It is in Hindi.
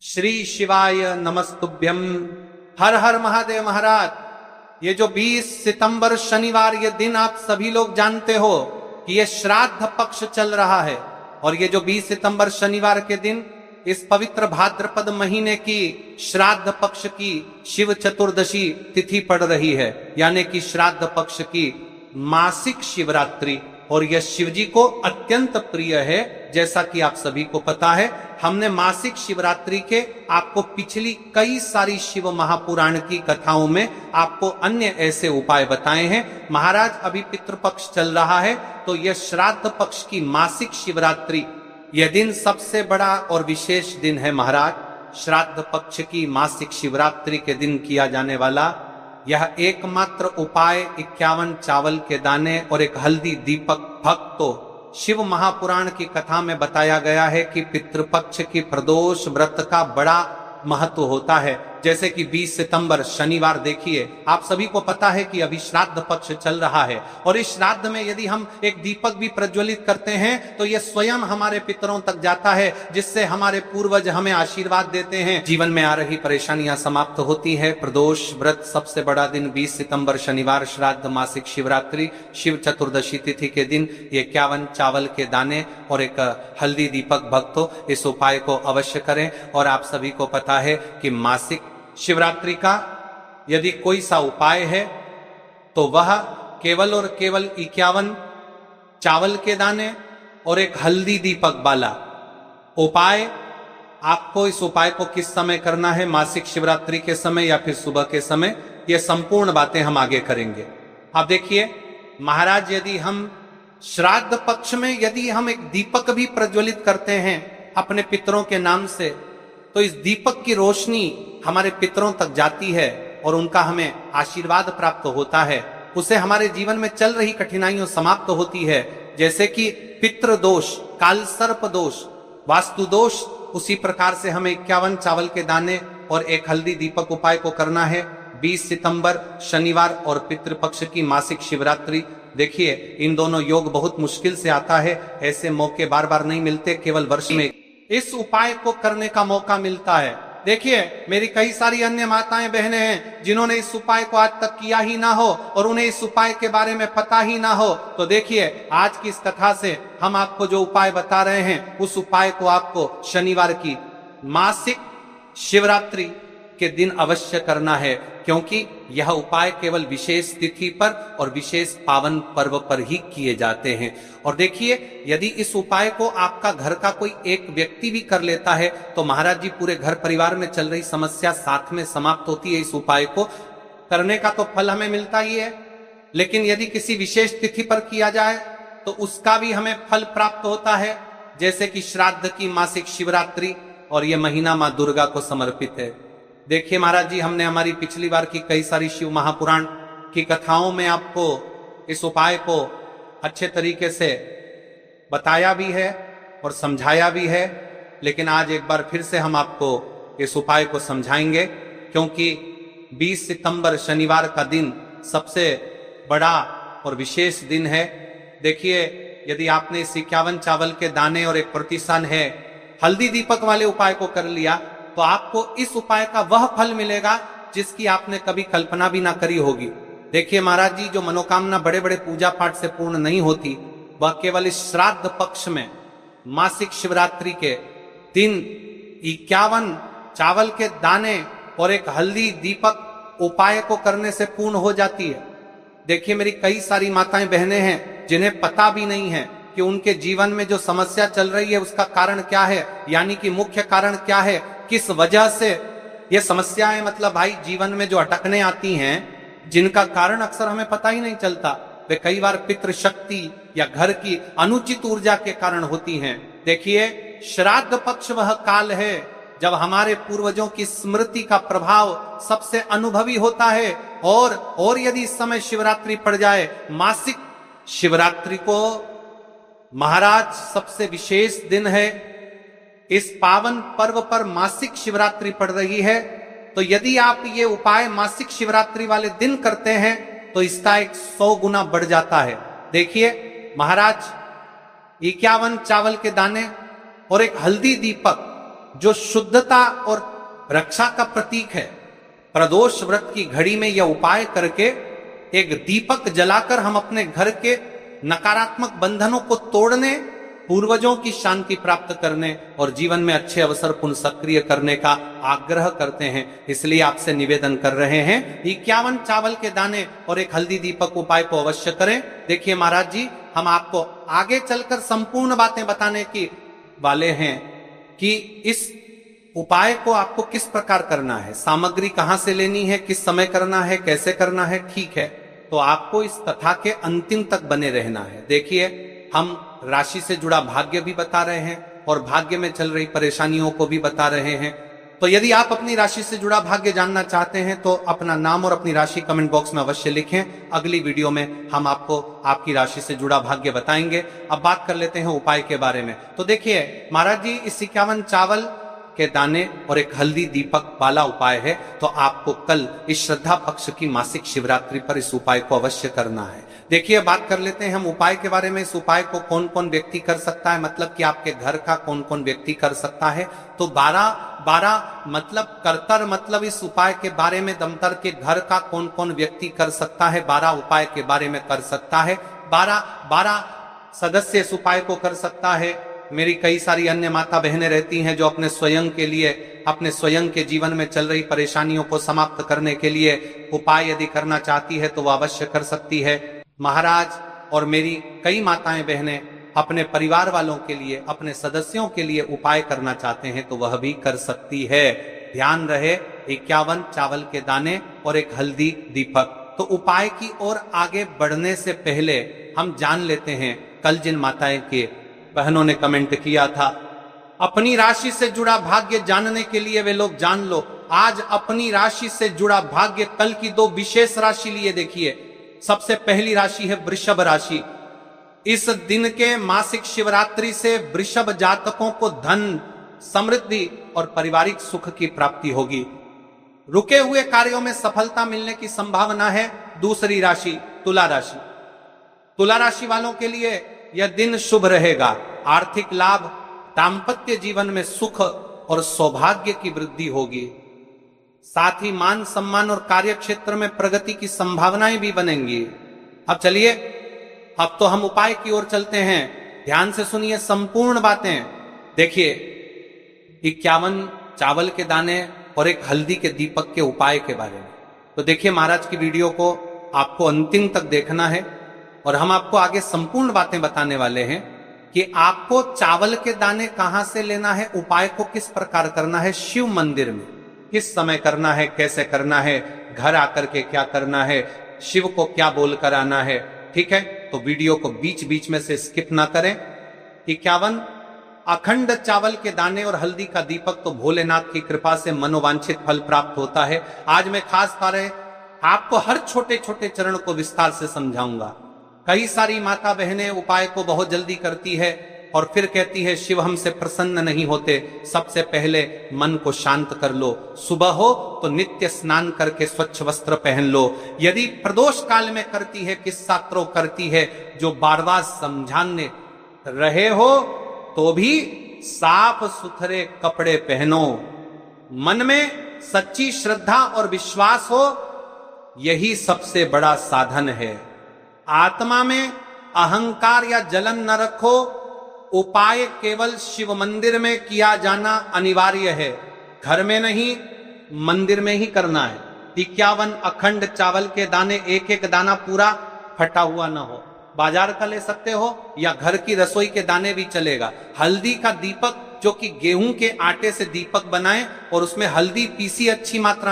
श्री शिवाय नमस्तुभ्यम। हर हर महादेव। महाराज ये जो 20 सितंबर शनिवार ये दिन आप सभी लोग जानते हो कि ये श्राद्ध पक्ष चल रहा है। और ये जो 20 सितंबर शनिवार के दिन इस पवित्र भाद्रपद महीने की श्राद्ध पक्ष की शिव चतुर्दशी तिथि पड़ रही है, यानी कि श्राद्ध पक्ष की मासिक शिवरात्रि। और यह शिव जी को अत्यंत प्रिय है। जैसा कि आप सभी को पता है, हमने मासिक शिवरात्रि के आपको पिछली कई सारी शिव महापुराण की कथाओं में आपको अन्य ऐसे उपाय बताए हैं। महाराज अभी पितृपक्ष चल रहा है, तो यह श्राद्ध पक्ष की मासिक शिवरात्रि यह दिन सबसे बड़ा और विशेष दिन है। महाराज श्राद्ध पक्ष की मासिक शिवरात्रि के दिन किया जाने वाला यह एकमात्र उपाय 51 चावल के दाने और एक हल्दी दीपक भक्तो शिव महापुराण की कथा में बताया गया है कि पितृपक्ष की प्रदोष व्रत का बड़ा महत्व होता है। जैसे कि 20 सितंबर शनिवार देखिए, आप सभी को पता है कि अभी श्राद्ध पक्ष चल रहा है। और इस श्राद्ध में यदि हम एक दीपक भी प्रज्वलित करते हैं तो यह स्वयं हमारे पितरों तक जाता है, जिससे हमारे पूर्वज हमें आशीर्वाद देते हैं, जीवन में आ रही परेशानियां समाप्त होती है। प्रदोष व्रत सबसे बड़ा दिन 20 सितंबर शनिवार श्राद्ध मासिक शिवरात्रि शिव चतुर्दशी तिथि के दिन 51 चावल के दाने और एक हल्दी दीपक भक्तों इस उपाय को अवश्य करें। और आप सभी को पता है कि मासिक शिवरात्रि का यदि कोई सा उपाय है तो वह केवल और केवल 51 चावल के दाने और एक हल्दी दीपक वाला उपाय। आपको इस उपाय को किस समय करना है, मासिक शिवरात्रि के समय या फिर सुबह के समय, ये संपूर्ण बातें हम आगे करेंगे। आप देखिए महाराज, यदि हम श्राद्ध पक्ष में यदि हम एक दीपक भी प्रज्वलित करते हैं अपने पितरों के नाम से, तो इस दीपक की रोशनी हमारे पितरों तक जाती है और उनका हमें आशीर्वाद प्राप्त होता है। उसे हमारे जीवन में चल रही कठिनाइयां समाप्त होती है। जैसे कि पितृ दोष, काल सर्प दोष, वास्तु दोष, उसी प्रकार से हमें 51 चावल के दाने और एक हल्दी दीपक उपाय को करना है 20 सितंबर शनिवार और पितृपक्ष की मासिक शिवरात्रि। देखिए इन दोनों योग बहुत मुश्किल से आता है, ऐसे मौके बार बार नहीं मिलते, केवल वर्ष में इस उपाय को करने का मौका मिलता है। देखिए मेरी कई सारी अन्य माताएं बहनें हैं जिन्होंने इस उपाय को आज तक किया ही ना हो और उन्हें इस उपाय के बारे में पता ही ना हो। तो देखिए आज की इस कथा से हम आपको जो उपाय बता रहे हैं, उस उपाय को आपको शनिवार की मासिक शिवरात्रि के दिन अवश्य करना है, क्योंकि यह उपाय केवल विशेष तिथि पर और विशेष पावन पर्व पर ही किए जाते हैं। और देखिए यदि इस उपाय को आपका घर का कोई एक व्यक्ति भी कर लेता है तो महाराज जी पूरे घर परिवार में चल रही समस्या साथ में समाप्त होती है। इस उपाय को करने का तो फल हमें मिलता ही है, लेकिन यदि किसी विशेष तिथि पर किया जाए तो उसका भी हमें फल प्राप्त होता है। जैसे कि श्राद्ध की मासिक शिवरात्रि, और यह महीना मां दुर्गा को समर्पित है। देखिए महाराज जी, हमने हमारी पिछली बार की कई सारी शिव महापुराण की कथाओं में आपको इस उपाय को अच्छे तरीके से बताया भी है और समझाया भी है, लेकिन आज एक बार फिर से हम आपको इस उपाय को समझाएंगे, क्योंकि 20 सितंबर शनिवार का दिन सबसे बड़ा और विशेष दिन है। देखिए यदि आपने इस 51 चावल के दाने और एक प्रतिसन है हल्दी दीपक वाले उपाय को कर लिया तो आपको इस उपाय का वह फल मिलेगा जिसकी आपने कभी कल्पना भी ना करी होगी। देखिए महाराज जी, जो मनोकामना बड़े बड़े पूजा पाठ से पूर्ण नहीं होती, वह केवल इस श्राद्ध पक्ष में मासिक शिवरात्रि के दिन 51 चावल के दाने और एक हल्दी दीपक उपाय को करने से पूर्ण हो जाती है। देखिए मेरी कई सारी माताएं बहनें हैं जिन्हें पता भी नहीं है कि उनके जीवन में जो समस्या चल रही है उसका कारण क्या है, यानी कि मुख्य कारण क्या है, किस वजह से ये समस्याएं, मतलब भाई जीवन में जो अटकने आती हैं जिनका कारण अक्सर हमें पता ही नहीं चलता। वे कई बार पितृ शक्ति या घर की अनुचित ऊर्जा के कारण होती हैं। देखिए श्राद्ध पक्ष वह काल है जब हमारे पूर्वजों की स्मृति का प्रभाव सबसे अनुभवी होता है। और यदि इस समय शिवरात्रि पड़ जाए, मासिक शिवरात्रि को महाराज सबसे विशेष दिन है, इस पावन पर्व पर मासिक शिवरात्रि पड़ रही है, तो यदि आप ये उपाय मासिक शिवरात्रि वाले दिन करते हैं तो इसका 100 गुना बढ़ जाता है। देखिए महाराज 51 चावल के दाने और एक हल्दी दीपक जो शुद्धता और रक्षा का प्रतीक है, प्रदोष व्रत की घड़ी में यह उपाय करके एक दीपक जलाकर हम अपने घर के नकारात्मक बंधनों को तोड़ने, पूर्वजों की शांति प्राप्त करने और जीवन में अच्छे अवसर पुनः सक्रिय करने का आग्रह करते हैं। इसलिए आपसे निवेदन कर रहे हैं 51 चावल के दाने और एक हल्दी दीपक उपाय को अवश्य करें। देखिए महाराज जी, हम आपको आगे चलकर संपूर्ण बातें बताने की वाले हैं कि इस उपाय को आपको किस प्रकार करना है, सामग्री कहां से लेनी है, किस समय करना है, कैसे करना है, ठीक है। तो आपको इस कथा के अंतिम तक बने रहना है। देखिए, हम राशि से जुड़ा भाग्य भी बता रहे हैं और भाग्य में चल रही परेशानियों को भी बता रहे हैं। तो यदि आप अपनी राशि से जुड़ा भाग्य जानना चाहते हैं तो अपना नाम और अपनी राशि कमेंट बॉक्स में अवश्य लिखें। अगली वीडियो में हम आपको आपकी राशि से जुड़ा भाग्य बताएंगे। अब बात कर लेते हैं उपाय के बारे में। तो देखिए महाराज जी, इस 51 चावल के दाने और एक हल्दी दीपक वाला उपाय है, तो आपको कल इस श्रद्धा पक्ष की मासिक शिवरात्रि पर इस उपाय को अवश्य करना है। देखिए, बात कर लेते हैं हम उपाय के बारे में। इस उपाय को कौन कौन व्यक्ति कर सकता है, मतलब कि आपके घर का कौन कौन व्यक्ति कर सकता है। तो 12 मतलब कर्तर, मतलब इस उपाय के बारे में दमतर के घर का कौन कौन व्यक्ति कर सकता है, 12 उपाय के बारे में कर सकता है। 12 सदस्य इस उपाय को कर सकता है। मेरी कई सारी अन्य माता बहनें रहती हैं जो अपने स्वयं के लिए, अपने स्वयं के जीवन में चल रही परेशानियों को समाप्त करने के लिए उपाय यदि करना चाहती है तो वह अवश्य कर सकती है। महाराज और मेरी कई माताएं बहनें अपने परिवार वालों के लिए, अपने सदस्यों के लिए उपाय करना चाहते हैं तो वह भी कर सकती है। ध्यान रहे, 51 चावल के दाने और एक हल्दी दीपक। तो उपाय की ओर आगे बढ़ने से पहले हम जान लेते हैं, कल जिन माताएं के बहनों ने कमेंट किया था, अपनी राशि से जुड़ा भाग्य जानने के लिए वे लोग जान लो। आज अपनी राशि से जुड़ा भाग्य, कल की 2 विशेष राशि लिए देखिए। सबसे पहली राशि है वृषभ राशि। इस दिन के मासिक शिवरात्रि से वृषभ जातकों को धन, समृद्धि और पारिवारिक सुख की प्राप्ति होगी। रुके हुए कार्यों में सफलता मिलने की संभावना है। दूसरी राशि तुला राशि। तुला राशि वालों के लिए यह दिन शुभ रहेगा। आर्थिक लाभ, दाम्पत्य जीवन में सुख और सौभाग्य की वृद्धि होगी। साथ ही मान सम्मान और कार्य क्षेत्र में प्रगति की संभावनाएं भी बनेंगी। अब चलिए, अब तो हम उपाय की ओर चलते हैं। ध्यान से सुनिए संपूर्ण बातें। देखिए, 51 चावल के दाने और एक हल्दी के दीपक के उपाय के बारे में। तो देखिए, महाराज की वीडियो को आपको अंतिम तक देखना है और हम आपको आगे संपूर्ण बातें बताने वाले हैं कि आपको चावल के दाने कहां से लेना है, उपाय को किस प्रकार करना है, शिव मंदिर में किस समय करना है, कैसे करना है, घर आकर के क्या करना है, शिव को क्या बोलकर आना है। ठीक है, तो वीडियो को बीच बीच में से स्किप ना करें। 51 अखंड चावल के दाने और हल्दी का दीपक, तो भोलेनाथ की कृपा से मनोवांछित फल प्राप्त होता है। आज मैं खास तरह आपको हर छोटे छोटे चरण को विस्तार से समझाऊंगा। कई सारी माता बहनें उपाय को बहुत जल्दी करती है और फिर कहती है शिव हमसे प्रसन्न नहीं होते। सबसे पहले मन को शांत कर लो। सुबह हो तो नित्य स्नान करके स्वच्छ वस्त्र पहन लो। यदि प्रदोष काल में करती है, किस्सा करती है, जो बार बार समझाने रहे हो, तो भी साफ सुथरे कपड़े पहनो। मन में सच्ची श्रद्धा और विश्वास हो, यही सबसे बड़ा साधन है। आत्मा में अहंकार या जलन न रखो। उपाय केवल शिव मंदिर में किया जाना अनिवार्य है, घर में नहीं, मंदिर में ही करना है। 51 अखंड चावल के दाने, एक एक दाना पूरा फटा हुआ ना हो। बाजार का ले सकते हो या घर की रसोई के दाने भी चलेगा। हल्दी का दीपक, जो कि गेहूं के आटे से दीपक बनाएं और उसमें हल्दी पीसी अच्छी मात्रा